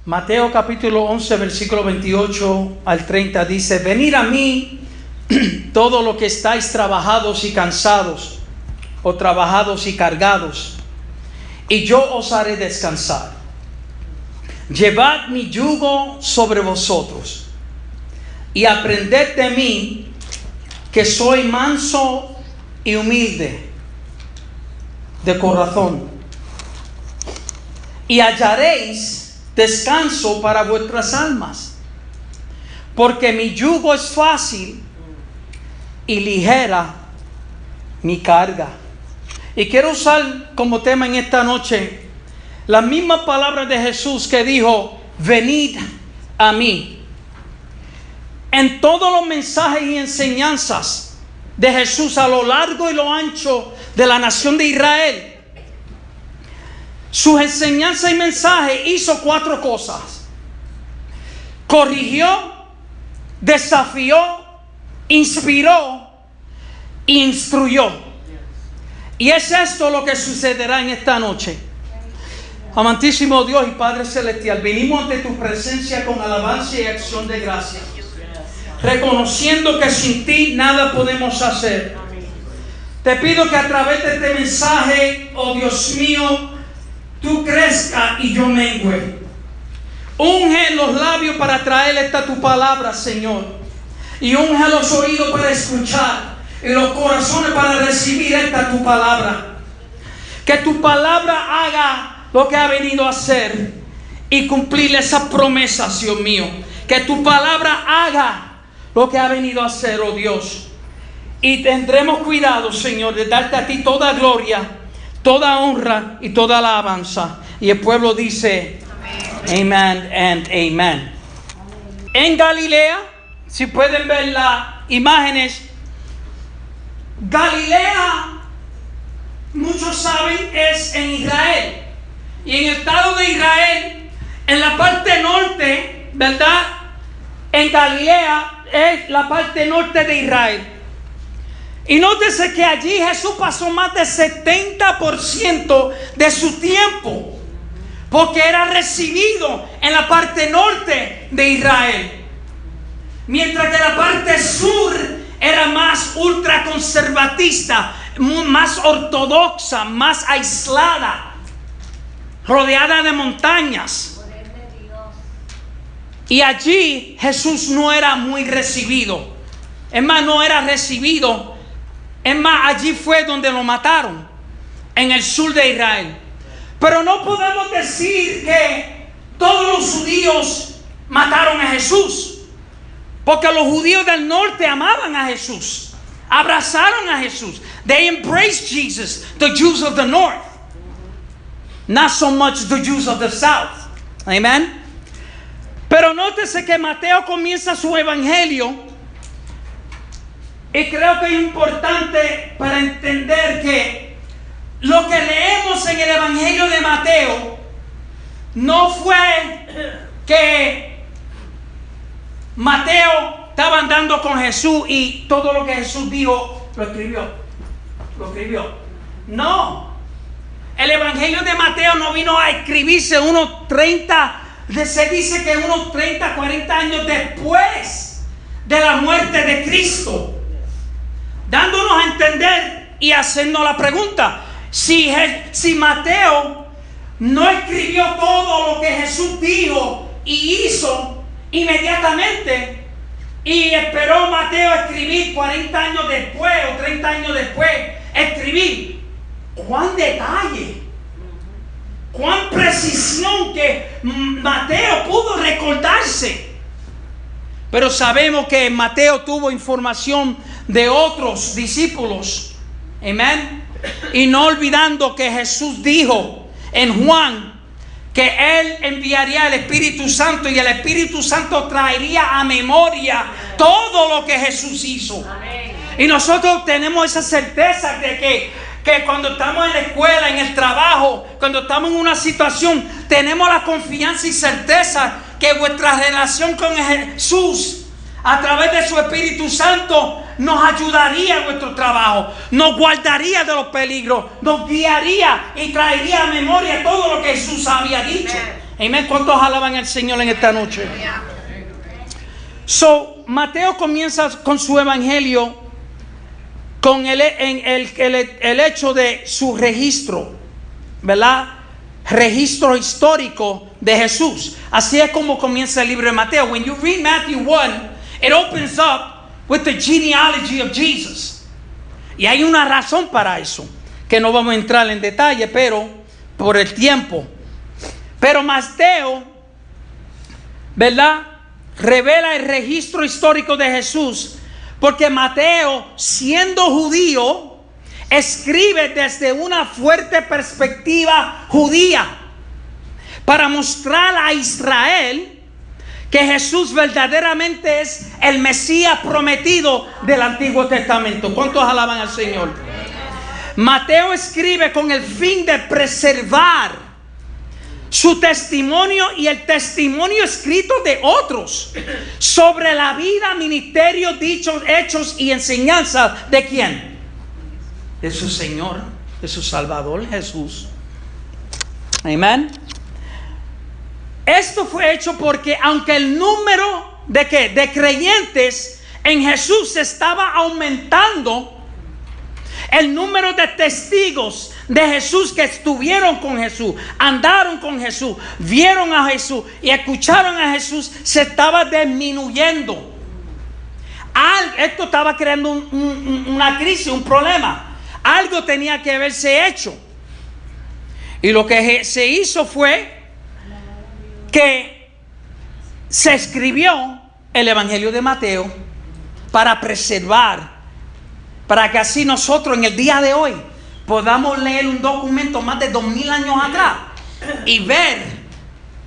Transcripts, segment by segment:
Mateo capítulo 11, versículo 28 al 30 dice: venid a mí todos los que estáis trabajados y cansados, o trabajados y cargados, y yo os haré descansar. Llevad mi yugo sobre vosotros, y aprended de mí, que soy manso y humilde de corazón, y hallaréis descanso para vuestras almas, porque mi yugo es fácil y ligera mi carga. Y quiero usar como tema en esta noche la misma palabra de Jesús que dijo: venid a mí. En todos los mensajes y enseñanzas de Jesús a lo largo y lo ancho de la nación de Israel, sus enseñanzas y mensajes hizo 4 cosas: corrigió, desafió, inspiró e instruyó. Y es esto lo que sucederá en esta noche. Amantísimo Dios y Padre Celestial, venimos ante tu presencia con alabanza y acción de gracias, reconociendo que sin ti nada podemos hacer. Te pido que a través de este mensaje, oh Dios mío, tú crezcas y yo mengüe. Unge los labios para traer esta tu palabra, Señor, y unge los oídos para escuchar y los corazones para recibir esta tu palabra. Que tu palabra haga lo que ha venido a hacer y cumplir esas promesas, Dios mío. Que tu palabra haga lo que ha venido a hacer, oh Dios. Y tendremos cuidado, Señor, de darte a ti toda gloria, toda honra y toda alabanza. Y el pueblo dice Amen and Amen. En Galilea, si pueden ver las imágenes, Galilea, muchos saben, es en Israel. Y en el estado de Israel, en la parte norte, ¿verdad? En Galilea es la parte norte de Israel. Y nótese que allí Jesús pasó más del 70% de su tiempo, porque era recibido en la parte norte de Israel, mientras que la parte sur era más ultraconservatista, más ortodoxa, más aislada, rodeada de montañas. Y allí Jesús no era muy recibido. Es más, no era recibido. Es más, allí fue donde lo mataron, en el sur de Israel. Pero no podemos decir que todos los judíos mataron a Jesús, porque los judíos del norte amaban a Jesús, abrazaron a Jesús. They embraced Jesus, the Jews of the north, not so much the Jews of the south. Amen. Pero nótese que Mateo comienza su evangelio, y creo que es importante para entender que lo que leemos en el evangelio de Mateo no fue que Mateo estaba andando con Jesús y todo lo que Jesús dijo lo escribió. No. El evangelio de Mateo no vino a escribirse se dice que unos 30, 40 años después de la muerte de Cristo, dándonos a entender y hacernos la pregunta: si Mateo no escribió todo lo que Jesús dijo y hizo inmediatamente, y esperó Mateo a escribir 40 años después o 30 años después, escribir, cuán detalle, cuán precisión que Mateo pudo recordarse. Pero sabemos que Mateo tuvo información de otros discípulos. Amén. Y no olvidando que Jesús dijo en Juan que Él enviaría el Espíritu Santo, y el Espíritu Santo traería a memoria todo lo que Jesús hizo. Amén. Y nosotros tenemos esa certeza de que cuando estamos en la escuela, en el trabajo, cuando estamos en una situación, tenemos la confianza y certeza que vuestra relación con Jesús, a través de su Espíritu Santo, nos ayudaría en nuestro trabajo, nos guardaría de los peligros, nos guiaría y traería a memoria todo lo que Jesús había dicho. Amén. ¿Cuántos alaban al Señor en esta noche? So, Mateo comienza con su evangelio con el hecho de su registro, ¿verdad? Registro histórico de Jesús. Así es como comienza el libro de Mateo. When you read Matthew 1, it opens up with the genealogy of Jesus. Y hay una razón para eso, que no vamos a entrar en detalle, pero por el tiempo. Pero Mateo, ¿verdad?, revela el registro histórico de Jesús, porque Mateo, siendo judío, escribe desde una fuerte perspectiva judía para mostrar a Israel que Jesús verdaderamente es el Mesías prometido del Antiguo Testamento. ¿Cuántos alaban al Señor? Mateo escribe con el fin de preservar su testimonio y el testimonio escrito de otros sobre la vida, ministerio, dichos, hechos y enseñanza de ¿quién? De su Señor, de su Salvador Jesús. Amén. Esto fue hecho porque aunque el número de ¿qué?, de creyentes en Jesús estaba aumentando, el número de testigos de Jesús que estuvieron con Jesús, andaron con Jesús, vieron a Jesús y escucharon a Jesús, se estaba disminuyendo. Esto estaba creando una crisis, un problema. Algo tenía que haberse hecho. Y lo que se hizo fue que se escribió el Evangelio de Mateo para preservar, para que así nosotros en el día de hoy podamos leer un documento más de 2000 años atrás y ver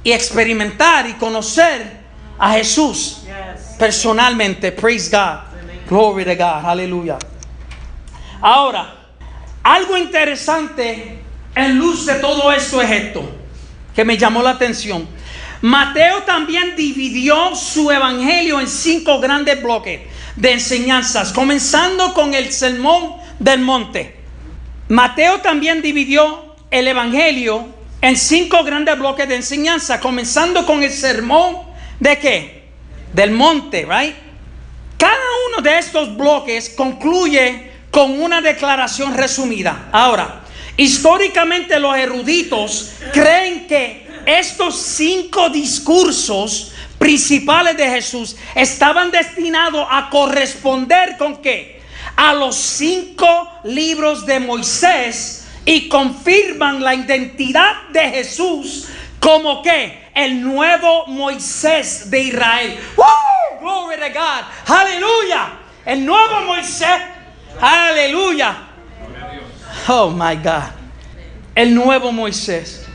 y experimentar y conocer a Jesús personalmente. Praise God. Glory to God. Aleluya. Ahora, algo interesante en luz de todo esto es esto, que me llamó la atención. Mateo también dividió su evangelio en 5 grandes bloques de enseñanzas, comenzando con el Sermón del Monte. Mateo también dividió el evangelio en 5 grandes bloques de enseñanza, comenzando con el sermón de ¿qué? Del monte, right? Cada uno de estos bloques concluye con una declaración resumida. Ahora, históricamente los eruditos creen que estos 5 discursos principales de Jesús estaban destinados a corresponder ¿con qué? A los 5 libros de Moisés, y confirman la identidad de Jesús como que el nuevo Moisés de Israel. ¡Woo! Glory to God. Aleluya. El nuevo Moisés. Aleluya. Oh my God. El nuevo Moisés.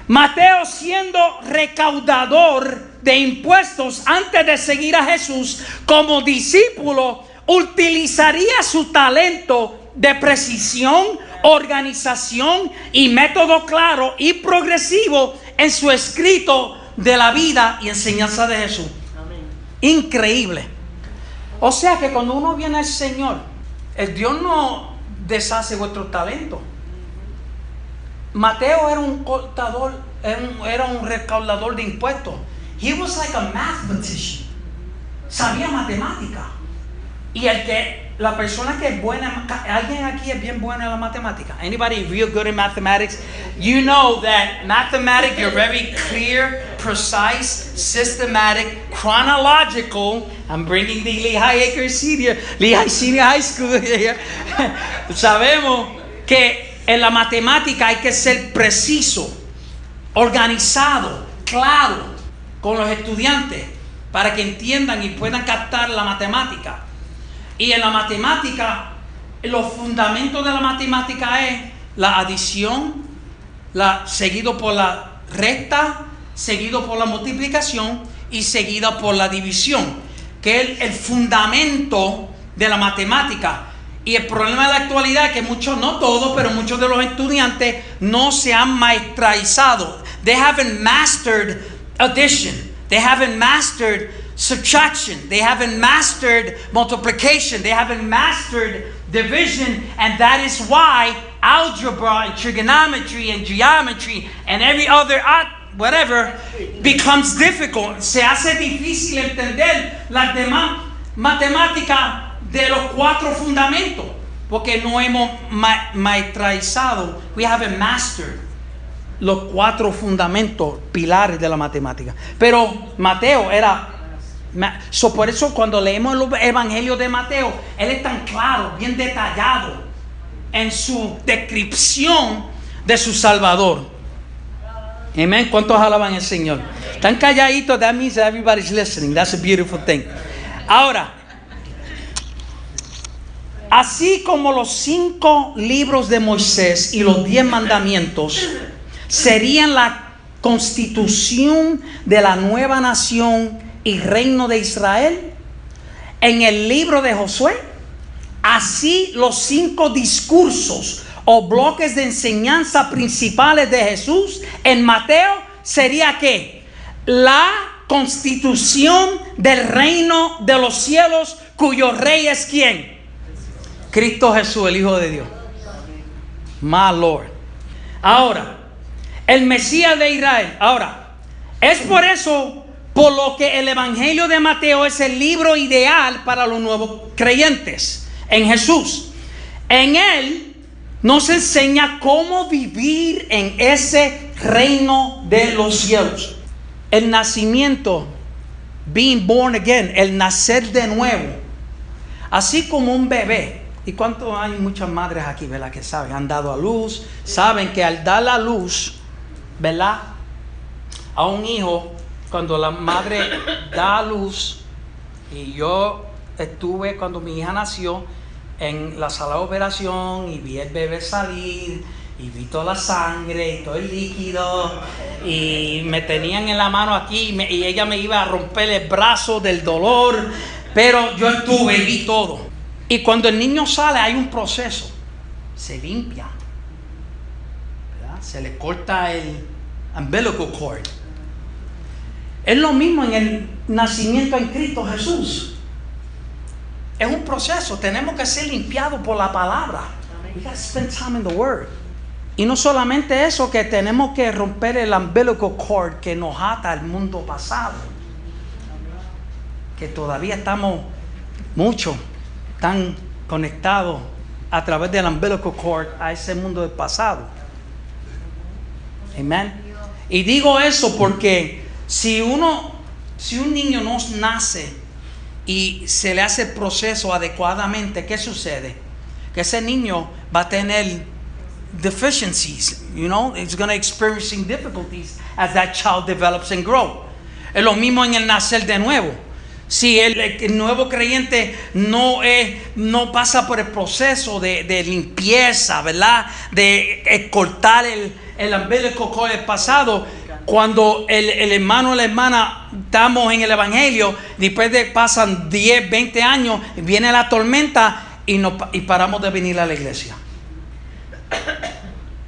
Mateo, siendo recaudador de impuestos antes de seguir a Jesús como discípulo, utilizaría su talento de precisión, organización y método claro y progresivo en su escrito de la vida y enseñanza de Jesús. Amén. Increíble. O sea que cuando uno viene al Señor, el Dios no deshace vuestro talento. Mateo era un contador, era un recaudador de impuestos. He was like a mathematician. Sabía matemática. Y la persona que es buena, alguien aquí es bien bueno en la matemática. Anybody real good in mathematics? You know that mathematics, you're very clear, precise, systematic, chronological. I'm bringing the Lehigh Acres Senior High School here. Sabemos que en la matemática hay que ser preciso, organizado, claro con los estudiantes para que entiendan y puedan captar la matemática. Y en la matemática, los fundamentos de la matemática es la adición, seguido por la resta, seguido por la multiplicación y seguida por la división, que es el fundamento de la matemática. Y el problema de la actualidad es que muchos, no todos, pero muchos de los estudiantes no se han maestrizado. They haven't mastered addition. They haven't mastered subtraction. They haven't mastered multiplication. They haven't mastered division. And that is why algebra and trigonometry and geometry and every other whatever, becomes difficult. Se hace difícil entender las demás matemáticas de los 4 fundamentos, porque no hemos maestrizado, we haven't mastered los 4 fundamentos, pilares de la matemática. Pero Mateo era, por eso cuando leemos el Evangelio de Mateo, él es tan claro, bien detallado en su descripción de su Salvador. Amén. ¿Cuántos alaban al Señor? Están calladitos. That means that everybody's listening. That's a beautiful thing. Ahora, así como los 5 libros de Moisés y los 10 mandamientos serían la constitución de la nueva nación y reino de Israel, en el libro de Josué, así los 5 discursos o bloques de enseñanza principales de Jesús en Mateo sería que la constitución del reino de los cielos, cuyo rey es ¿quién? Cristo Jesús, el Hijo de Dios. My Lord. Ahora, el Mesías de Israel. Ahora, es por eso por lo que el Evangelio de Mateo es el libro ideal para los nuevos creyentes en Jesús. En él nos enseña cómo vivir en ese reino de los cielos. El nacimiento, being born again, el nacer de nuevo, así como un bebé. ¿Y cuánto hay muchas madres aquí, verdad, que saben? Han dado a luz, saben que al dar la luz, ¿verdad?, a un hijo, cuando la madre da a luz, y yo estuve cuando mi hija nació en la sala de operación y vi el bebé salir y vi toda la sangre y todo el líquido y me tenían en la mano aquí y ella me iba a romper el brazo del dolor, pero yo estuve y vi todo. Y cuando el niño sale hay un proceso, se limpia, ¿verdad? Se le corta el umbilical cord. Es lo mismo en el nacimiento en Cristo Jesús. Es un proceso, tenemos que ser limpiados por la palabra. We gotta spend time in the Word. Y no solamente eso, que tenemos que romper el umbilical cord que nos ata al mundo pasado. Que todavía estamos mucho tan conectados a través del umbilical cord a ese mundo del pasado. Amén. Y digo eso porque si un niño no nace y se le hace el proceso adecuadamente, ¿qué sucede? Que ese niño va a tener deficiencies, it's going to experiencing difficulties as that child develops and grows. Es lo mismo en el nacer de nuevo. Si el nuevo creyente no pasa por el proceso de limpieza, ¿verdad?, de cortar el umbilical cord del pasado, cuando el hermano o la hermana estamos en el Evangelio, después de pasan 10, 20 años, viene la tormenta y paramos de venir a la iglesia.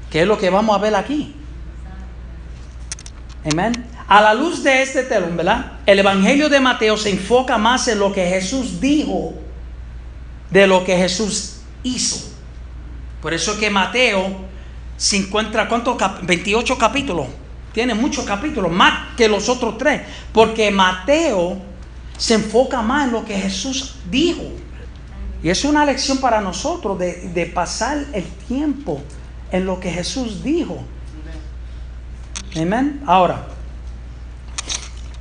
¿Qué es lo que vamos a ver aquí? Amén. A la luz de este telón, ¿verdad?, el Evangelio de Mateo se enfoca más en lo que Jesús dijo de lo que Jesús hizo. Por eso que Mateo se encuentra, ¿cuántos? 28 capítulos. Tiene muchos capítulos, más que los otros 3, porque Mateo se enfoca más en lo que Jesús dijo. Y es una lección para nosotros de pasar el tiempo en lo que Jesús dijo. Amén. Ahora,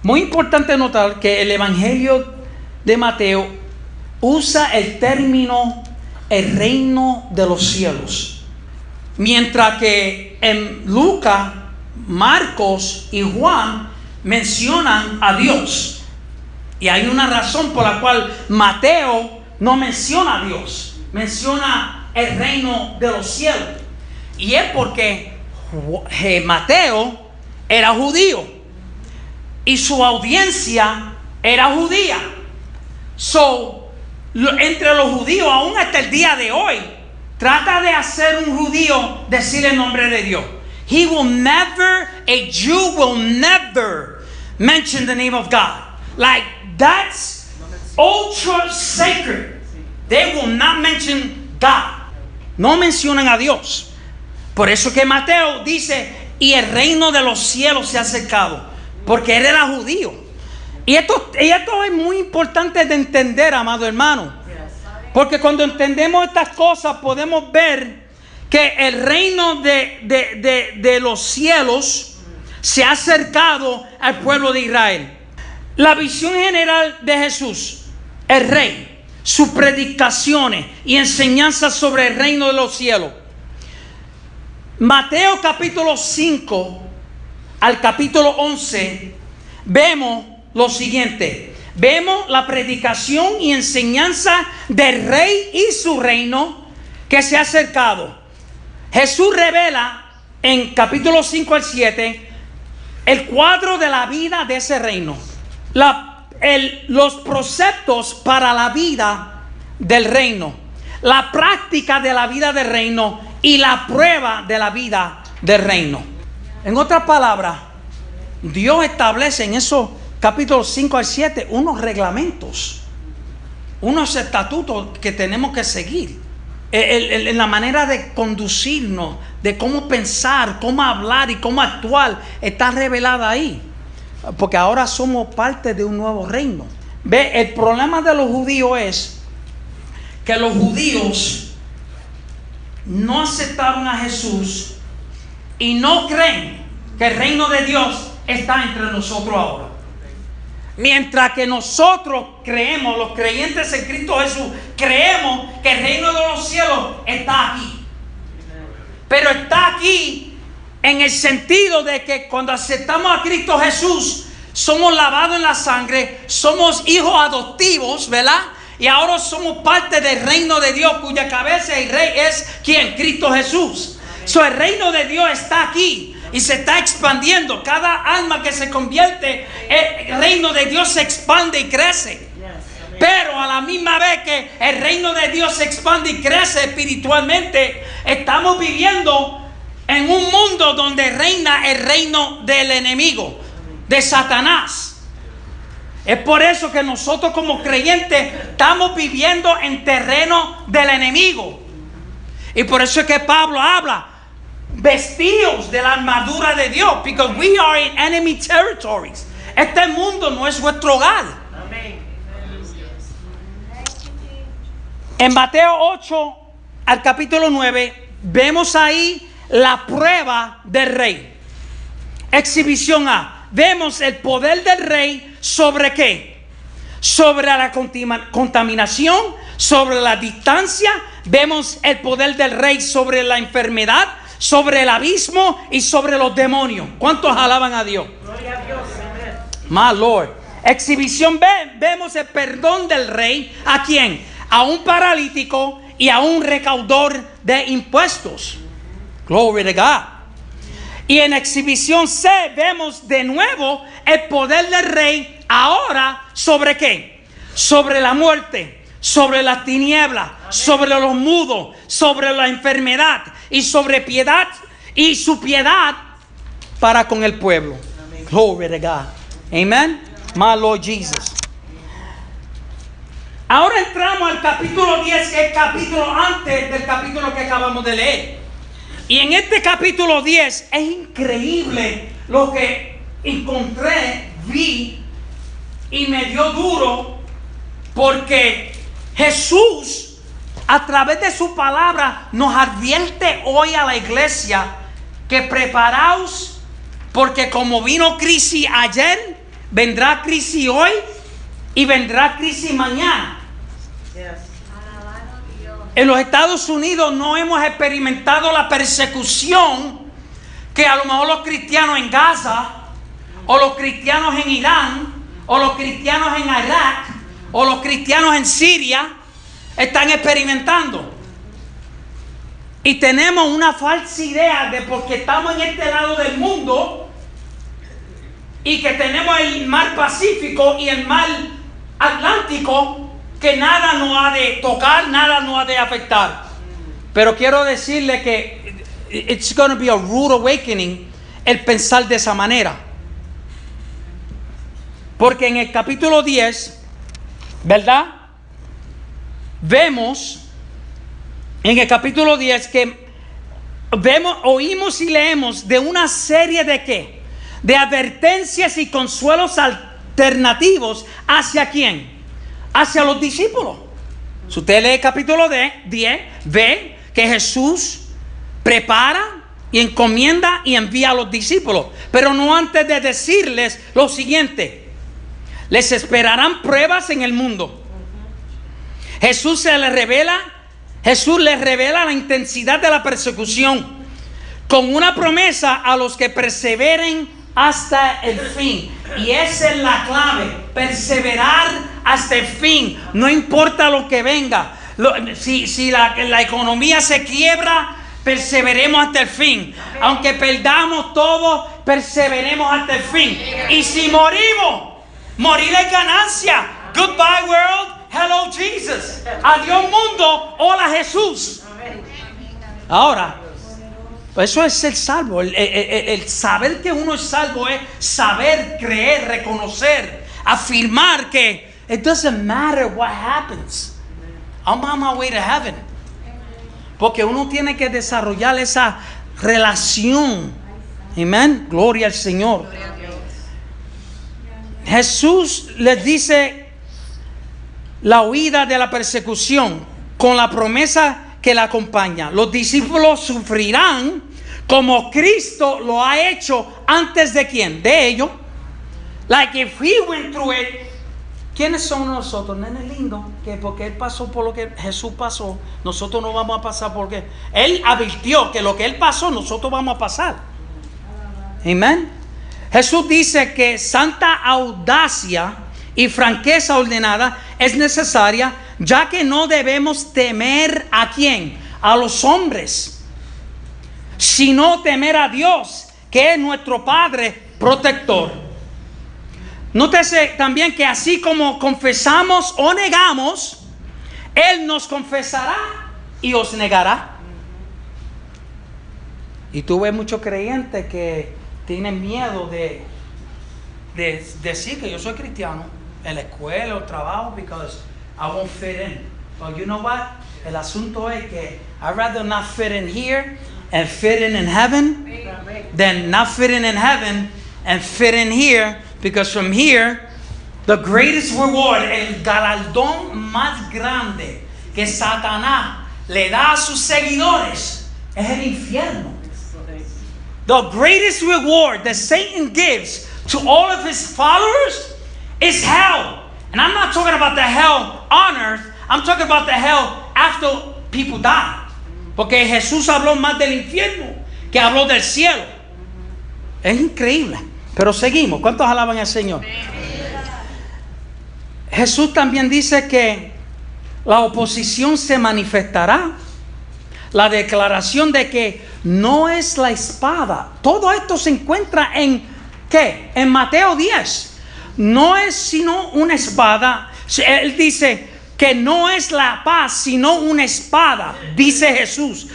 muy importante notar que el Evangelio de Mateo usa el término el reino de los cielos, mientras que en Lucas, Marcos y Juan mencionan a Dios. Y hay una razón por la cual Mateo no menciona a Dios, menciona el reino de los cielos. Y es porque Mateo era judío y su audiencia era judía. Entre los judíos, aún hasta el día de hoy, trata de hacer un judío decir el nombre de Dios. A Jew will never mention the name of God. Like, that's ultra sacred. They will not mention God. No mencionan a Dios. Por eso que Mateo dice, y el reino de los cielos se ha acercado. Porque él era judío. Y esto es muy importante de entender, amado hermano. Porque cuando entendemos estas cosas podemos ver que el reino de los cielos se ha acercado al pueblo de Israel. La visión general de Jesús, el rey, sus predicaciones y enseñanzas sobre el reino de los cielos. Mateo capítulo 5 al capítulo 11 vemos lo siguiente. Vemos la predicación y enseñanza del rey y su reino que se ha acercado. Jesús revela en capítulo 5 al 7 el cuadro de la vida de ese reino. Los preceptos para la vida del reino. La práctica de la vida del reino y la prueba de la vida del reino. En otras palabras, Dios establece en esos capítulos 5 al 7 unos reglamentos, unos estatutos que tenemos que seguir. En la manera de conducirnos, de cómo pensar, cómo hablar y cómo actuar, está revelada ahí. Porque ahora somos parte de un nuevo reino. Ve, el problema de los judíos es que los judíos no aceptaron a Jesús y no creen que el reino de Dios está entre nosotros ahora. Mientras que nosotros creemos, los creyentes en Cristo Jesús, creemos que el reino de los cielos está aquí. Pero está aquí en el sentido de que cuando aceptamos a Cristo Jesús, somos lavados en la sangre, somos hijos adoptivos, ¿verdad? Y ahora somos parte del reino de Dios, cuya cabeza y rey es ¿quién? Cristo Jesús. El reino de Dios está aquí y se está expandiendo. Cada alma que se convierte, el reino de Dios se expande y crece. Pero a la misma vez que el reino de Dios se expande y crece espiritualmente, estamos viviendo en un mundo donde reina el reino del enemigo, de Satanás. Es por eso que nosotros como creyentes estamos viviendo en terreno del enemigo. Y por eso es que Pablo habla, vestidos de la armadura de Dios, because we are in enemy territories. Este mundo no es vuestro hogar. En Mateo 8 al capítulo 9 vemos ahí la prueba del rey. Exhibición A. Vemos el poder del rey sobre ¿qué? Sobre la contaminación, sobre la distancia. Vemos el poder del rey sobre la enfermedad, sobre el abismo y sobre los demonios. ¿Cuántos alaban a Dios? Gloria a Dios. My Lord. Exhibición B. Vemos el perdón del rey. ¿A quién? A un paralítico y a un recaudador de impuestos. Glory to God. Y en exhibición C vemos de nuevo el poder del rey ahora sobre ¿qué? Sobre la muerte, sobre las tinieblas, sobre los mudos, sobre la enfermedad y sobre piedad y su piedad para con el pueblo. Glory to God. Amen. My Lord Jesus. Ahora entramos al capítulo 10, que es el capítulo antes del capítulo que acabamos de leer. Y en este capítulo 10 es increíble lo que encontré, vi y me dio duro, porque Jesús a través de su palabra nos advierte hoy a la iglesia que preparaos, porque como vino crisis ayer, vendrá crisis hoy y vendrá crisis mañana. En los Estados Unidos no hemos experimentado la persecución que a lo mejor los cristianos en Gaza, o los cristianos en Irán, o los cristianos en Irak, o los cristianos en Siria están experimentando. Y tenemos una falsa idea de porque estamos en este lado del mundo y que tenemos el mar Pacífico y el mar Atlántico, que nada nos ha de tocar, nada nos ha de afectar. Pero quiero decirle que it's going to be a rude awakening el pensar de esa manera. Porque en el capítulo 10, ¿verdad? Vemos en el capítulo 10 que oímos y leemos de una serie de ¿qué? De advertencias y consuelos alternativos. ¿Hacia quién? Hacia los discípulos. Si usted lee el capítulo 10, ve que Jesús prepara y encomienda y envía a los discípulos, pero no antes de decirles lo siguiente: les esperarán pruebas en el mundo. Jesús les revela la intensidad de la persecución con una promesa a los que perseveren hasta el fin. Y esa es la clave: perseverar hasta el fin, no importa lo que venga. Si la economía se quiebra, perseveremos hasta el fin. Aunque perdamos todo, perseveremos hasta el fin. Y si morimos, morir es ganancia. Goodbye world, hello Jesus. Adiós mundo, hola Jesús. Ahora, eso es ser salvo. El saber que uno es salvo es saber, creer, reconocer, afirmar que it doesn't matter what happens. I'm on my way to heaven. Porque uno tiene que desarrollar esa relación. Amén. Gloria al Señor. Jesús les dice la huida de la persecución con la promesa que la acompaña. Los discípulos sufrirán como Cristo lo ha hecho antes de quién? De ellos. Like if he went through it. ¿Quiénes somos nosotros? Nene lindo, que porque Él pasó por lo que Jesús pasó, nosotros no vamos a pasar porque Él advirtió que lo que Él pasó, nosotros vamos a pasar. Amén. Jesús dice que santa audacia y franqueza ordenada es necesaria, ya que no debemos temer ¿a quién? A los hombres, sino temer a Dios, que es nuestro Padre protector. Nótese también que así como confesamos o negamos, Él nos confesará y os negará. Y tú ves muchos creyentes que tienen miedo de decir que yo soy cristiano en la escuela o trabajo, because I won't fit in. But you know what? El asunto es que I'd rather not fit in here and fit in heaven than not fit in heaven and fit in here. Because from here, the greatest reward, el galardón más grande que Satanás le da a sus seguidores es el infierno. The greatest reward that Satan gives to all of his followers is hell. And I'm not talking about the hell on earth. I'm talking about the hell after people die. Porque Jesús habló más del infierno que habló del cielo. Es increíble. Pero seguimos. ¿Cuántos alaban al Señor? Jesús también dice que la oposición se manifestará. La declaración de que no es la espada. Todo esto se encuentra en ¿qué? En Mateo 10. No es sino una espada. Él dice que no es la paz, sino una espada. Dice Jesús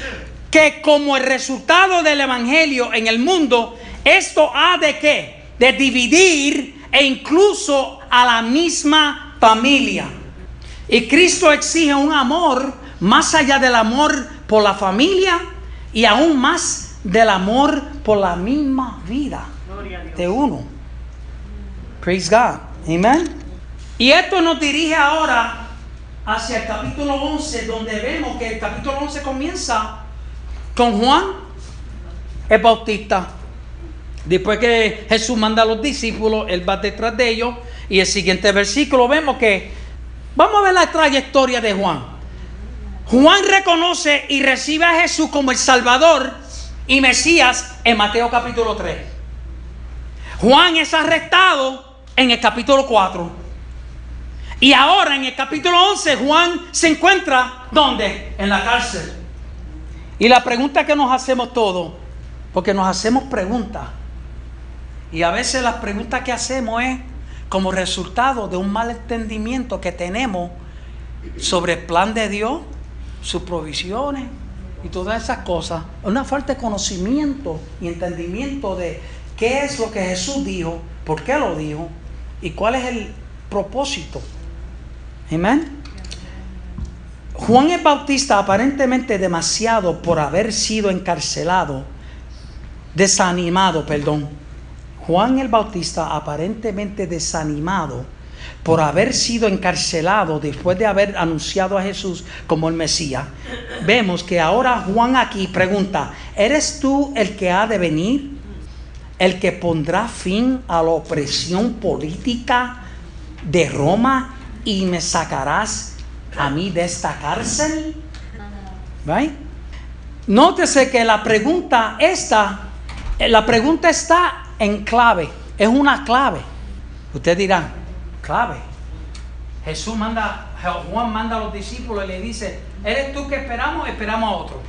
que como el resultado del evangelio en el mundo, esto ha de ¿qué? De dividir e incluso a la misma familia. Y Cristo exige un amor más allá del amor por la familia y aún más del amor por la misma vida de uno. Praise God. Amen. Y esto nos dirige ahora hacia el capítulo 11, donde vemos que el capítulo 11 comienza con Juan el Bautista. Después que Jesús manda a los discípulos, Él va detrás de ellos. Y el siguiente versículo vemos que, vamos a ver la trayectoria de Juan. Juan reconoce y recibe a Jesús como el Salvador y Mesías en Mateo capítulo 3. Juan es arrestado en el capítulo 4. Y ahora en el capítulo 11 Juan se encuentra, ¿dónde? En la cárcel. Y la pregunta que nos hacemos todos, porque nos hacemos preguntas, y a veces las preguntas que hacemos es como resultado de un mal entendimiento que tenemos sobre el plan de Dios, sus provisiones y todas esas cosas. Una falta de conocimiento y entendimiento de qué es lo que Jesús dijo, por qué lo dijo y cuál es el propósito. Amén. Juan el Bautista, aparentemente demasiado por haber sido encarcelado, Juan el Bautista, aparentemente desanimado por haber sido encarcelado después de haber anunciado a Jesús como el Mesías, vemos que ahora Juan aquí pregunta: ¿eres tú el que ha de venir? ¿El que pondrá fin a la opresión política de Roma y me sacarás a mí de esta cárcel? ¿Right? Nótese que la pregunta está en clave. Es una clave. Usted dirá, clave. Juan manda a los discípulos y le dice: ¿eres tú que esperamos? Esperamos a otro.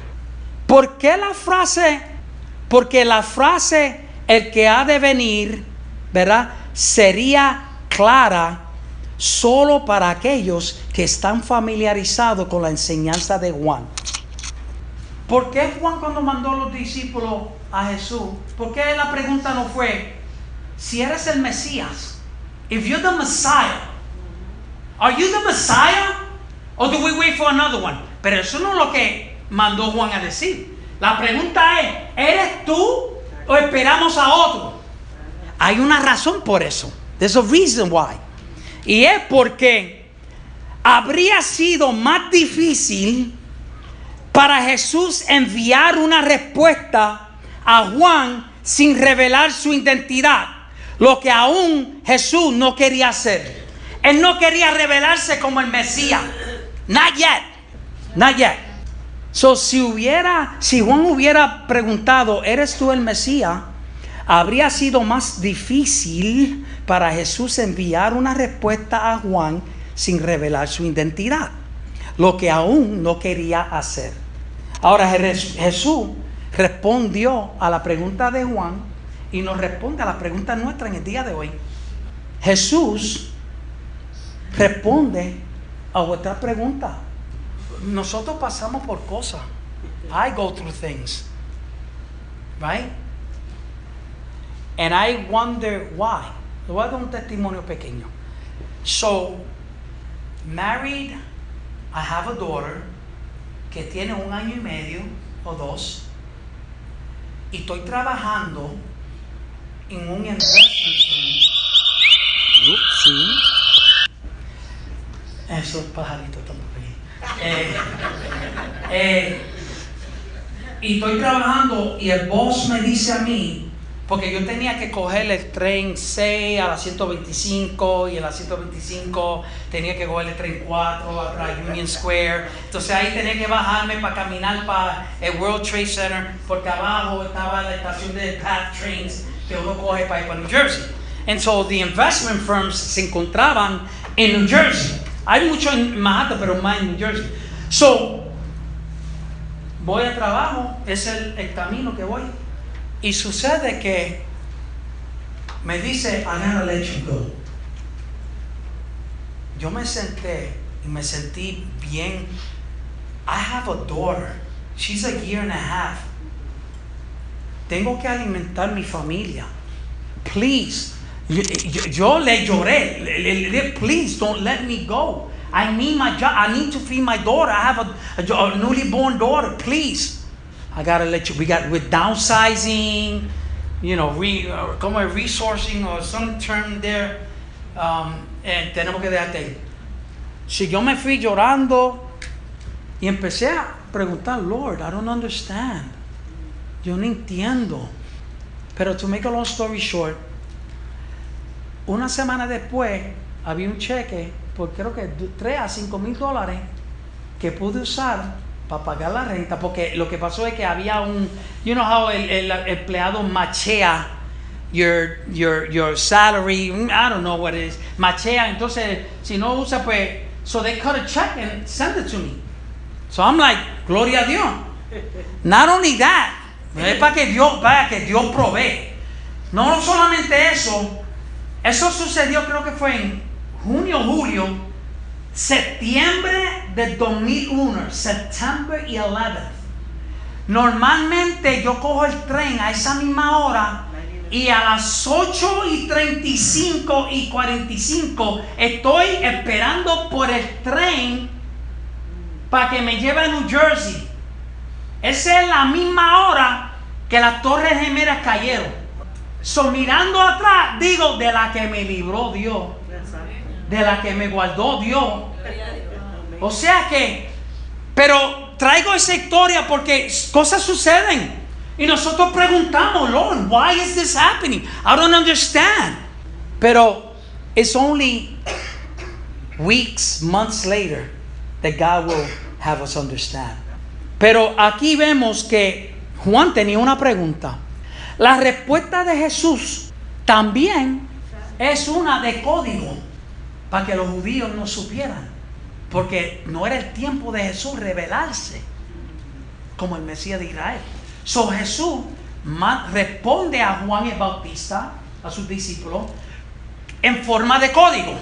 ¿Por qué la frase? Porque la frase el que ha de venir, ¿verdad?, sería clara solo para aquellos que están familiarizados con la enseñanza de Juan. ¿Por qué Juan, cuando mandó a los discípulos a Jesús, por qué la pregunta no fue: si eres el Mesías, if you're the Messiah, are you the Messiah? Or do we wait for another one? Pero eso no es lo que mandó Juan a decir. La pregunta es: ¿eres tú o esperamos a otro? Hay una razón por eso. There's a reason why. Y es porque habría sido más difícil para Jesús enviar una respuesta a Juan sin revelar su identidad, lo que aún Jesús no quería hacer. Él no quería revelarse como el Mesías. Not yet. Not yet. So, si Juan hubiera preguntado: ¿eres tú el Mesías?, habría sido más difícil para Jesús enviar una respuesta a Juan sin revelar su identidad, lo que aún no quería hacer. Ahora Jesús respondió a la pregunta de Juan y nos responde a la pregunta nuestra en el día de hoy. Jesús responde a vuestra pregunta. Nosotros pasamos por cosas. I go through things, right? And I wonder why. Le voy a dar un testimonio pequeño. So, married, I have a daughter que tiene 1 año y medio o 2, y estoy trabajando en un investment firm. Sí. Esos pajaritos también. Y estoy trabajando y el boss me dice a mí, porque yo tenía que coger el tren 6 a la 125 y en la 125 tenía que coger el tren 4 a Union Square. Entonces ahí tenía que bajarme para caminar para el World Trade Center, porque abajo estaba la estación de PATH Trains que uno coge para ir para New Jersey. And so the investment firms se encontraban en New Jersey. Hay mucho en Manhattan, pero más en New Jersey. So, voy al trabajo, es el camino que voy. Y sucede que me dice: I'm gonna let you go. Yo me senté y me sentí bien. I have a daughter. She's a year and a half. Tengo que alimentar mi familia. Please. Yo le lloré. Please don't let me go. I need my job. I need to feed my daughter. I have a newly born daughter. Please. I gotta let you. We're downsizing. You know, como resourcing or some term there. Tenemos que dejarte. Si yo me fui llorando y empecé a preguntar: Lord, I don't understand. Yo no entiendo. Pero to make a long story short, una semana después había un cheque por creo que $3,000 a $5,000 que pude usar para pagar la renta, porque lo que pasó es que había you know how el empleado machea your salary, I don't know what it is, machea, entonces si no usa, pues, so they cut a check and send it to me. So I'm like, gloria a Dios. Not only that, es para que Dios provee. No solamente eso sucedió, creo que fue en julio, septiembre del 2001, September 11th. Normalmente yo cojo el tren a esa misma hora y a las 8:35 y 45 estoy esperando por el tren para que me lleve a New Jersey. Esa es la misma hora que las Torres Gemelas cayeron. So, mirando atrás, digo, de la que me libró Dios, de la que me guardó Dios. O sea que, pero traigo esa historia porque cosas suceden. Y nosotros preguntamos, Lord, why is this happening? I don't understand. Pero it's only weeks, months later that God will have us understand. Pero aquí vemos que Juan tenía una pregunta. La respuesta de Jesús también es una de código para que los judíos no supieran, porque no era el tiempo de Jesús revelarse como el Mesías de Israel. So Jesús responde a Juan el Bautista, a sus discípulos, en forma de código.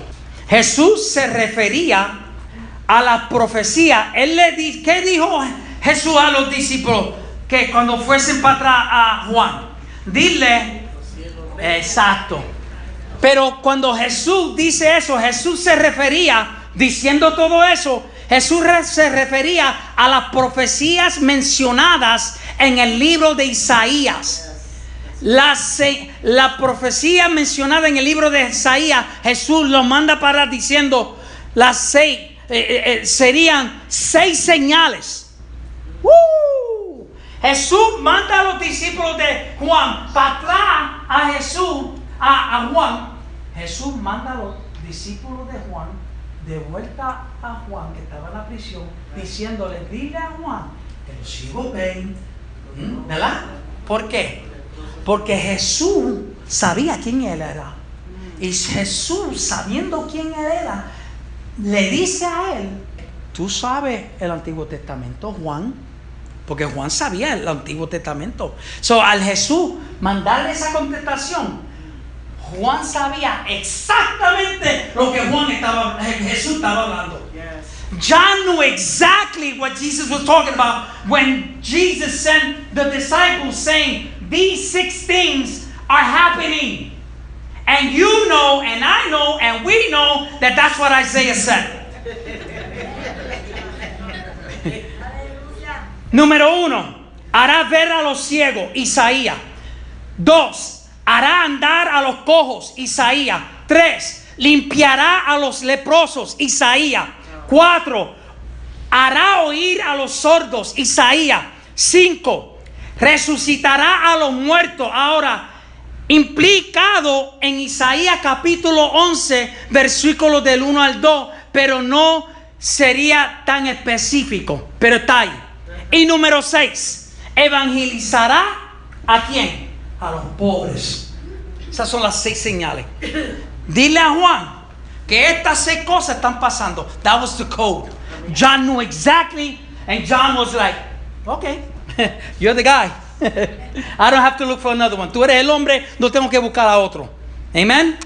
Jesús se refería a la profecía. ¿Qué dijo Jesús a los discípulos? Que cuando fuesen para atrás a Juan, dile, exacto. Pero cuando Jesús dice eso, Jesús se refería, diciendo todo eso, Jesús se refería a las profecías mencionadas en el libro de Isaías. La profecía mencionada en el libro de Isaías, Jesús lo manda para diciendo, serían 6 señales. Jesús manda a los discípulos de Juan para atrás a Jesús, a Juan. Jesús manda a los discípulos de Juan de vuelta a Juan, que estaba en la prisión, diciéndole, dile a Juan que los ciegos ven. ¿Verdad? ¿Por qué? Porque Jesús sabía quién él era. Y Jesús, sabiendo quién él era, le dice a él, tú sabes el Antiguo Testamento, Juan. Porque Juan sabía el Antiguo Testamento. So, al Jesús mandarle esa contestación, Juan sabía exactamente lo que Jesús estaba hablando. Yes. John knew exactly what Jesus was talking about when Jesus sent the disciples saying, these 6 things are happening. And you know, and I know, and we know that that's what Isaiah said. Número 1, hará ver a los ciegos, Isaías. 2, hará andar a los cojos, Isaías. 3, limpiará a los leprosos, Isaías. 4, hará oír a los sordos, Isaías. 5, resucitará a los muertos. Ahora, implicado en Isaías capítulo 11, versículos del 1 al 2, pero no sería tan específico, pero está ahí. Y número 6, evangelizará ¿a quién? A los pobres. Esas son las 6 señales. Dile a Juan que estas 6 cosas están pasando. That was the code. John knew exactly, and John was like, okay, you're the guy. I don't have to look for another one. Tú eres el hombre, no tengo que buscar a otro. Amen.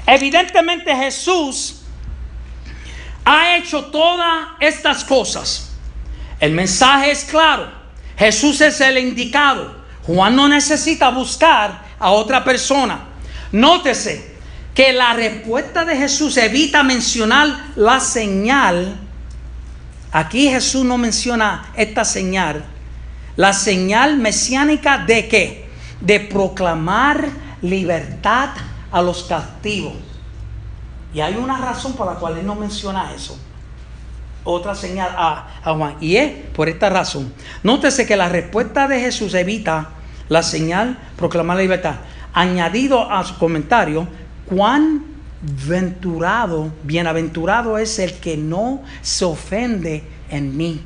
Evidentemente Jesús ha hecho todas estas cosas. El mensaje es claro. Jesús es el indicado. Juan no necesita buscar a otra persona. Nótese que la respuesta de Jesús evita mencionar la señal. Aquí Jesús no menciona esta señal. La señal mesiánica de ¿qué? De proclamar libertad a los cautivos. Y hay una razón por la cual él no menciona eso. Otra señal a Juan. Y es por esta razón. Nótese que la respuesta de Jesús evita la señal proclamar la libertad. Añadido a su comentario, cuán bienaventurado es el que no se ofende en mí.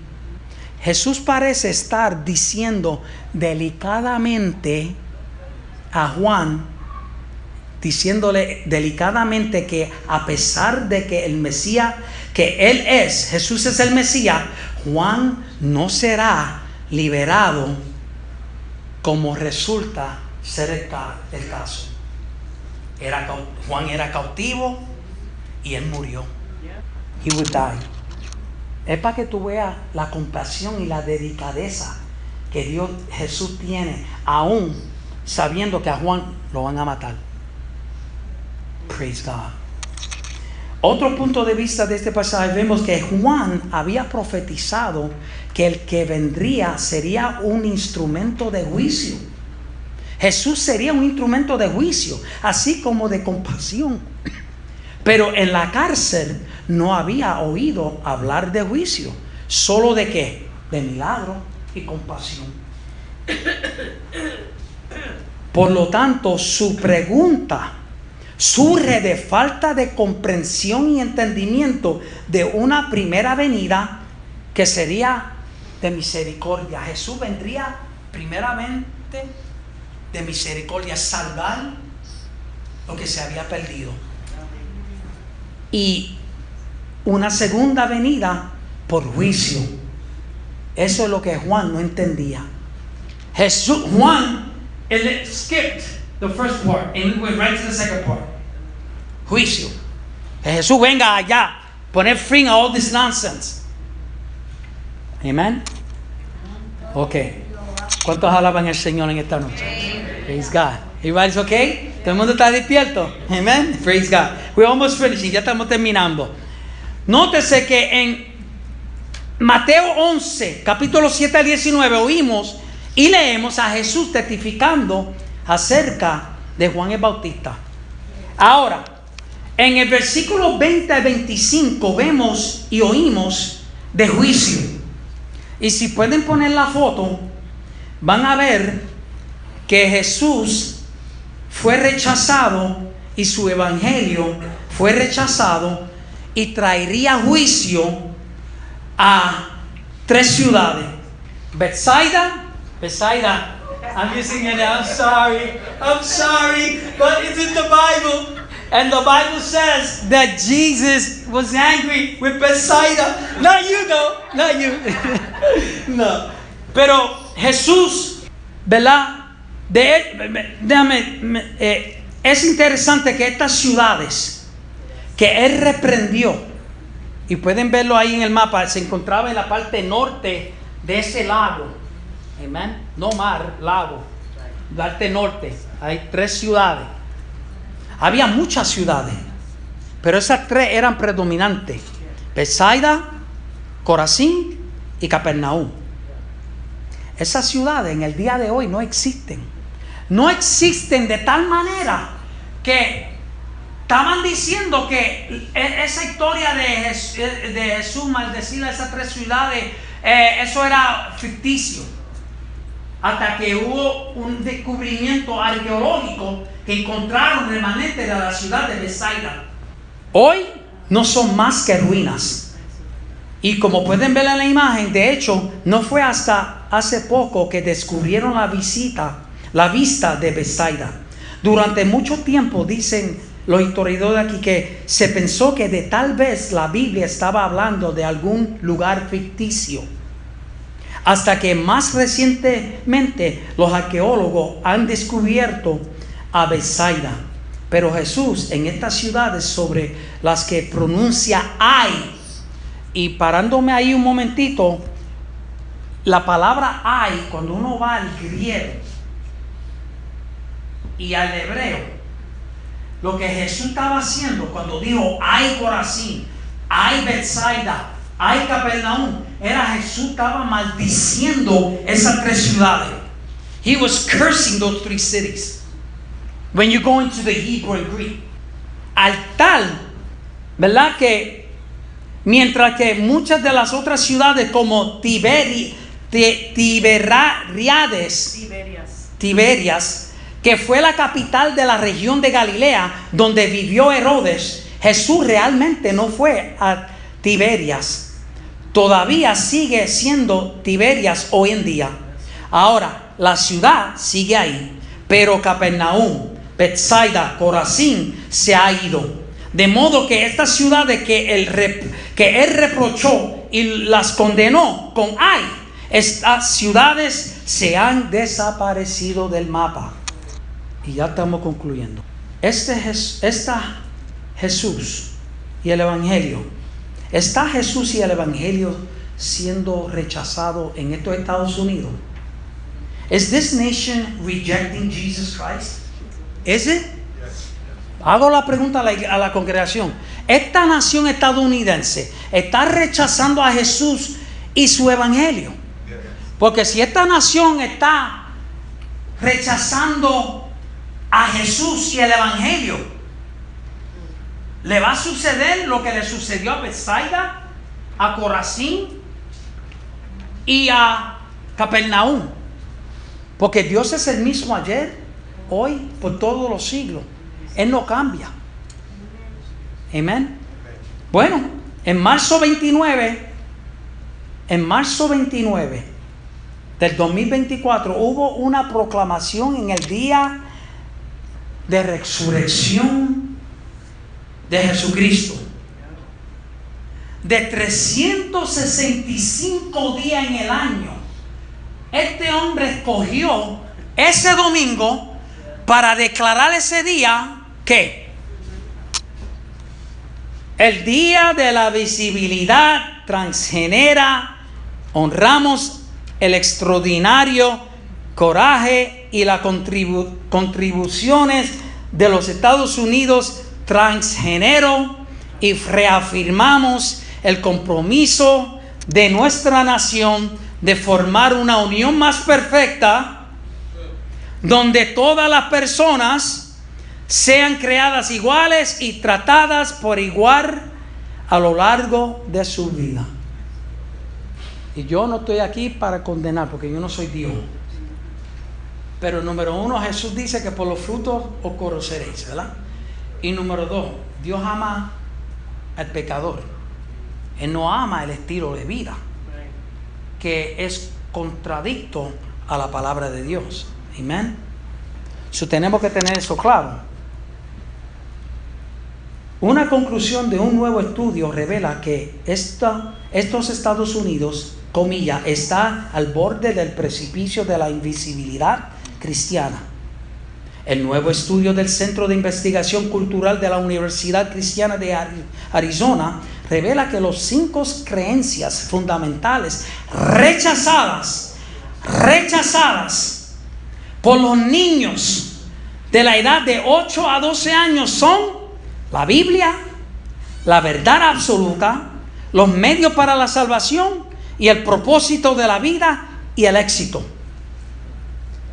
Jesús parece estar diciendo delicadamente a Juan, diciéndole delicadamente que a pesar de que el Mesías, que Él es, Jesús es el Mesías, Juan no será liberado como resulta ser el caso. Juan era cautivo y él murió. He would die. Es para que tú veas la compasión y la delicadeza que Jesús tiene, aún sabiendo que a Juan lo van a matar. Praise God. Otro punto de vista de este pasaje, vemos que Juan había profetizado que el que vendría sería un instrumento de juicio. Jesús sería un instrumento de juicio, así como de compasión. Pero en la cárcel no había oído hablar de juicio, solo de qué, de milagro y compasión. Por lo tanto, su pregunta surge de falta de comprensión y entendimiento de una primera venida que sería de misericordia. Jesús vendría primeramente de misericordia, salvar lo que se había perdido. Y una segunda venida por juicio. Eso es lo que Juan no entendía. Juan, él skipped the first part and we went right to the second part. Juicio. Que Jesús venga allá, poner fin a all this nonsense. Amen. Ok. ¿Cuántos alaban al Señor en esta noche? Praise God. Everybody's okay? ¿Todo el mundo está despierto? Amen. Praise God. We're almost finishing. Ya estamos terminando. Nótese que en Mateo 11, capítulo 7 al 19, oímos y leemos a Jesús testificando acerca de Juan el Bautista. Ahora, en el versículo 20 al 25 vemos y oímos de juicio. Y si pueden poner la foto, van a ver que Jesús fue rechazado y su evangelio fue rechazado y traería juicio a 3 ciudades. Bethsaida, I'm using it, I'm sorry, but it's in the Bible. And the Bible says that Jesus was angry with Bethsaida. Not you though, not you. No. Pero Jesús, ¿verdad? Es interesante que estas ciudades que Él reprendió, y pueden verlo ahí en el mapa, se encontraba en la parte norte de ese lago. Amén. No mar, lago. Parte norte. Hay 3 ciudades. Había muchas ciudades, pero esas 3 eran predominantes: Bethsaida, Corazín y Capernaum. Esas ciudades en el día de hoy no existen. No existen de tal manera que estaban diciendo que esa historia de Jesús maldecir a esas 3 ciudades, eso era ficticio. Hasta que hubo un descubrimiento arqueológico que encontraron remanentes de la ciudad de Bethsaida. Hoy no son más que ruinas. Y como pueden ver en la imagen, de hecho, no fue hasta hace poco que descubrieron la vista de Bethsaida. Durante mucho tiempo, dicen los historiadores aquí, que se pensó que de tal vez la Biblia estaba hablando de algún lugar ficticio. Hasta que más recientemente los arqueólogos han descubierto a Bethsaida. Pero Jesús en estas ciudades sobre las que pronuncia ay, y parándome ahí un momentito, la palabra ay, cuando uno va al griego y al hebreo, lo que Jesús estaba haciendo cuando dijo ay Corazín, ay Bethsaida, ay Capernaum, era Jesús estaba maldiciendo esas 3 ciudades. He was cursing those 3 cities. When you go into the Hebrew and Greek, al tal, ¿verdad? Que mientras que muchas de las otras ciudades como Tiberias, que fue la capital de la región de Galilea donde vivió Herodes, Jesús realmente no fue a Tiberias. Todavía sigue siendo Tiberias hoy en día. Ahora, la ciudad sigue ahí, pero Capernaum, Bethsaida, Corazín se ha ido. De modo que estas ciudades que él reprochó y las condenó con ay, estas ciudades se han desaparecido del mapa. Y ya estamos concluyendo. Jesús y el Evangelio. ¿Está Jesús y el Evangelio siendo rechazado en estos Estados Unidos? Is this nation rejecting Jesus Christ? Is it? Hago la pregunta a la congregación. ¿Esta nación estadounidense está rechazando a Jesús y su evangelio? Porque si esta nación está rechazando a Jesús y el evangelio, le va a suceder lo que le sucedió a Bethsaida, a Corazín y a Capernaum. Porque Dios es el mismo ayer, hoy, por todos los siglos. Él no cambia. Amén. Bueno, en marzo 29 del 2024 hubo una proclamación en el día de resurrección de Jesucristo. De 365 días en el año, este hombre escogió ese domingo para declarar ese día que el día de la visibilidad transgénera. Honramos el extraordinario coraje y las contribuciones de los Estados Unidos transgénero y reafirmamos el compromiso de nuestra nación de formar una unión más perfecta donde todas las personas sean creadas iguales y tratadas por igual a lo largo de su vida. Y yo no estoy aquí para condenar, porque yo no soy Dios. Pero número uno, Jesús dice que por los frutos os conoceréis, ¿verdad? Y número dos, Dios ama al pecador. Él no ama el estilo de vida que es contradicto a la palabra de Dios. Amén. So, tenemos que tener eso claro. Una conclusión de un nuevo estudio revela que estos Estados Unidos, comillas, está al borde del precipicio de la invisibilidad cristiana. El nuevo estudio del Centro de Investigación Cultural de la Universidad Cristiana de Arizona revela que las 5 creencias fundamentales rechazadas por los niños de la edad de 8 a 12 años son la Biblia, la verdad absoluta, los medios para la salvación y el propósito de la vida y el éxito.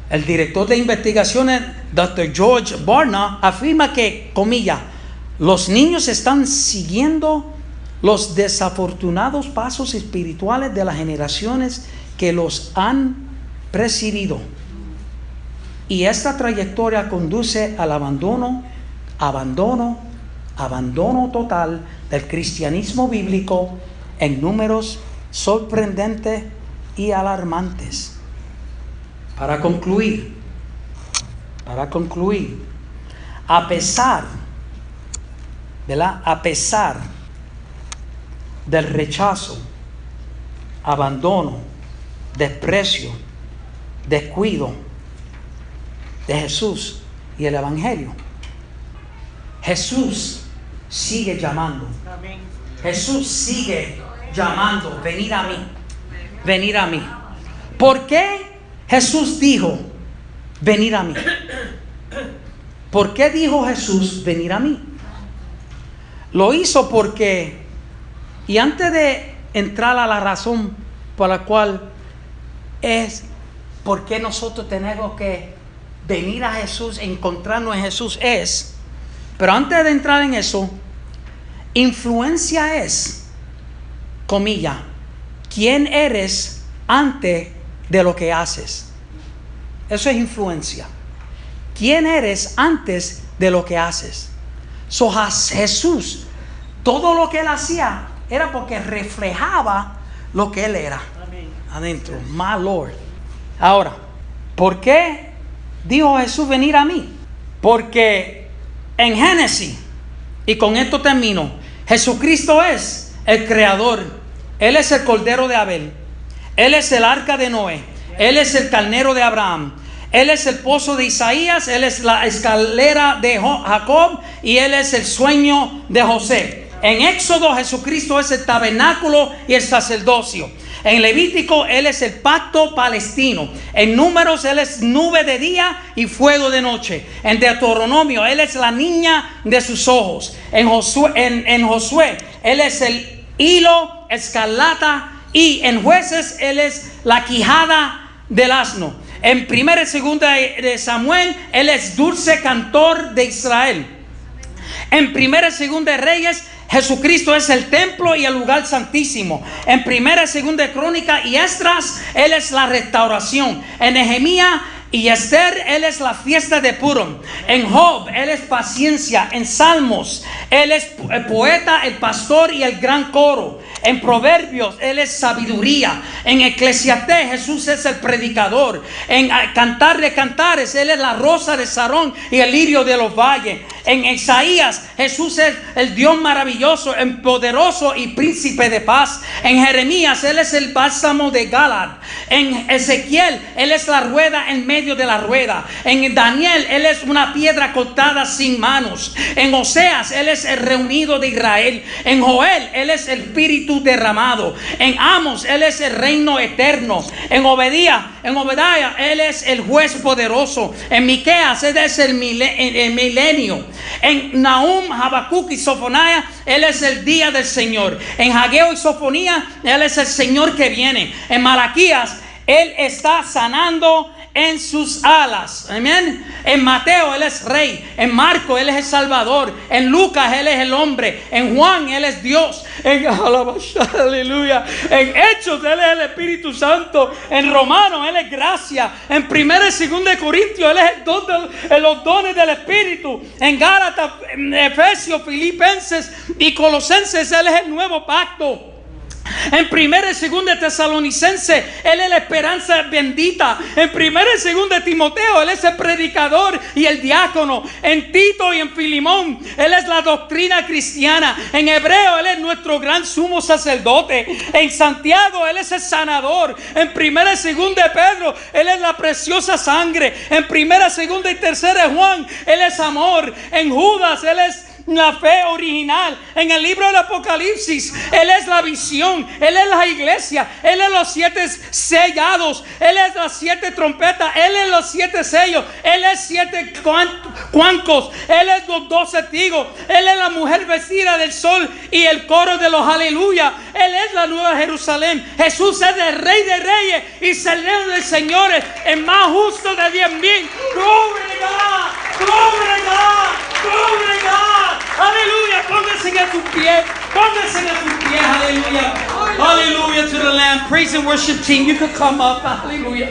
El director de investigaciones, Dr. George Barna, afirma que, comillas, los niños están siguiendo los desafortunados pasos espirituales de las generaciones que los han precedido. Y esta trayectoria conduce al abandono total del cristianismo bíblico en números sorprendentes y alarmantes. Para concluir, a pesar del rechazo, abandono, desprecio, descuido de Jesús y el Evangelio, Jesús sigue llamando. Jesús sigue llamando, venid a mí, venid a mí. ¿Por qué Jesús dijo, venid a mí? ¿Por qué dijo Jesús, venid a mí? Lo hizo porque, y antes de entrar a la razón por la cual es, por qué nosotros tenemos que venir a Jesús, encontrarnos en Jesús, pero antes de entrar en eso, influencia es, comilla, quién eres antes de lo que haces. Eso es influencia. ¿Quién eres antes de lo que haces? So, Jesús, todo lo que él hacía era porque reflejaba lo que él era. Amén. Adentro. My Lord. Ahora, ¿por qué dijo Jesús venir a mí? Porque en Génesis, y con esto termino, Jesucristo es el creador. Él es el cordero de Abel. Él es el arca de Noé. Él es el carnero de Abraham. Él es el pozo de Isaías. Él es la escalera de Jacob. Y Él es el sueño de José. En Éxodo, Jesucristo es el tabernáculo y el sacerdocio. En Levítico, Él es el pacto palestino. En Números, Él es nube de día y fuego de noche. En Deuteronomio, Él es la niña de sus ojos. En Josué, Él es el hilo escarlata. Y en Jueces, Él es la quijada del asno. En 1 y 2 de Samuel, Él es dulce cantor de Israel. En 1 y 2 de Reyes, Jesucristo es el templo y el lugar santísimo. En 1 y 2 de Crónicas y Esdras, Él es la restauración. En Nehemías y Esther, Él es la fiesta de Purim. En Job, Él es paciencia. En Salmos, Él es el poeta, el pastor y el gran coro. En Proverbios, Él es sabiduría. En Eclesiastés, Jesús es el predicador. En Cantar de Cantares, Él es la rosa de Sarón y el lirio de los valles. En Isaías, Jesús es el Dios maravilloso, el poderoso y príncipe de paz. En Jeremías, Él es el bálsamo de Galad. En Ezequiel, Él es la rueda en medio de la rueda. En Daniel, Él es una piedra cortada sin manos. En Oseas, Él es el reunido de Israel. En Joel, Él es el espíritu derramado. En Amos, Él es el reino eterno. En Obadiah, Él es el juez poderoso. En Miqueas, Él es el milenio. En Nahum, Habacuc y Sofonías, Él es el día del Señor. En Hageo y Sofonías, Él es el Señor que viene. En Malaquías, Él está sanando en sus alas. Amén. En Mateo, Él es rey. En Marco, Él es el Salvador. En Lucas, Él es el hombre. En Juan, Él es Dios. Aleluya. En Hechos, Él es el Espíritu Santo. En Romanos, Él es gracia. En 1 y 2 de Corintios, Él es los dones del Espíritu. En Gálatas, Efesios, Filipenses y Colosenses, Él es el nuevo pacto. En 1 y 2 de Tesalonicenses, Él es la esperanza bendita. En 1 y 2 de Timoteo, Él es el predicador y el diácono. En Tito y en Filimón, Él es la doctrina cristiana. En Hebreo, Él es nuestro gran sumo sacerdote. En Santiago, Él es el sanador. En 1 y 2 de Pedro, Él es la preciosa sangre. En 1 y 2 y 3 de Juan, Él es amor. En Judas, Él es la fe original. En el libro del Apocalipsis, Él es la visión. Él es la iglesia. Él es los 7 sellados. Él es las 7 trompetas. Él es los 7 sellos. Él es 7 cuancos. Él es los 12 testigos. Él es la mujer vestida del sol y el coro de los aleluya. Él es la nueva Jerusalén. Jesús es el Rey de Reyes y Señor de Señores, el más justo de 10,000. Gloria a God. Gloria a God. Gloria a God. Aleluya, pónganse en sus pies. Pónganse en sus pies, aleluya. Aleluya to the Lamb. Praise and worship team, you can come up, aleluya.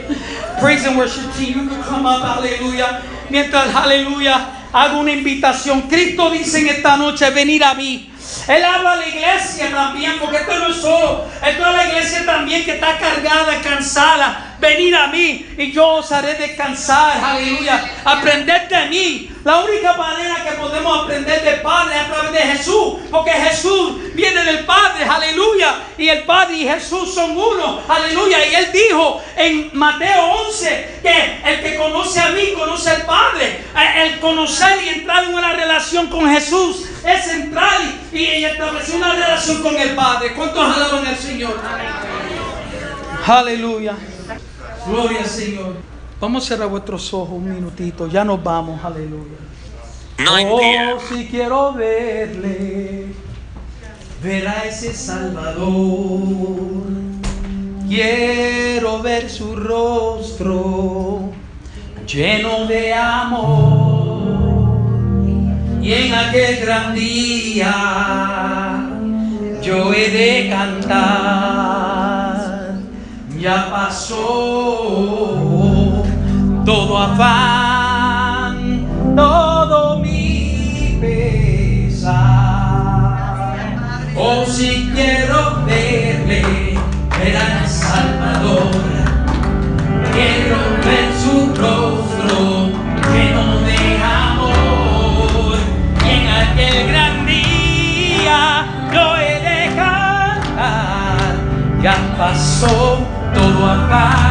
Praise and worship team, you can come up, aleluya. Mientras, aleluya, hago una invitación. Cristo dice en esta noche, venid a mí. Él habla a la iglesia también, porque esto no es solo, esto es la iglesia también que está cargada, cansada. Venid a mí y yo os haré descansar. Aleluya. Aprended de mí. La única manera que podemos aprender del Padre es a través de Jesús, porque Jesús viene del Padre. Aleluya. Y el Padre y Jesús son uno. Aleluya. Y Él dijo en Mateo 11 que el que conoce a mí conoce al Padre. El conocer y entrar en una relación con Jesús es entrar y establecer una relación con el Padre. ¿Cuántos alaban al Señor? Aleluya. Gloria al Señor. Vamos a cerrar vuestros ojos un minutito. Ya nos vamos. Aleluya. Oh, si quiero verle, ver a ese Salvador. Quiero ver su rostro lleno de amor. Y en aquel gran día yo he de cantar. Ya pasó todo afán, todo mi pesar. Oh, si quiero verle, ver al Salvador. Quiero ver su rostro lleno de amor. Y en aquel gran día yo he de cantar. Ya pasó todo afán.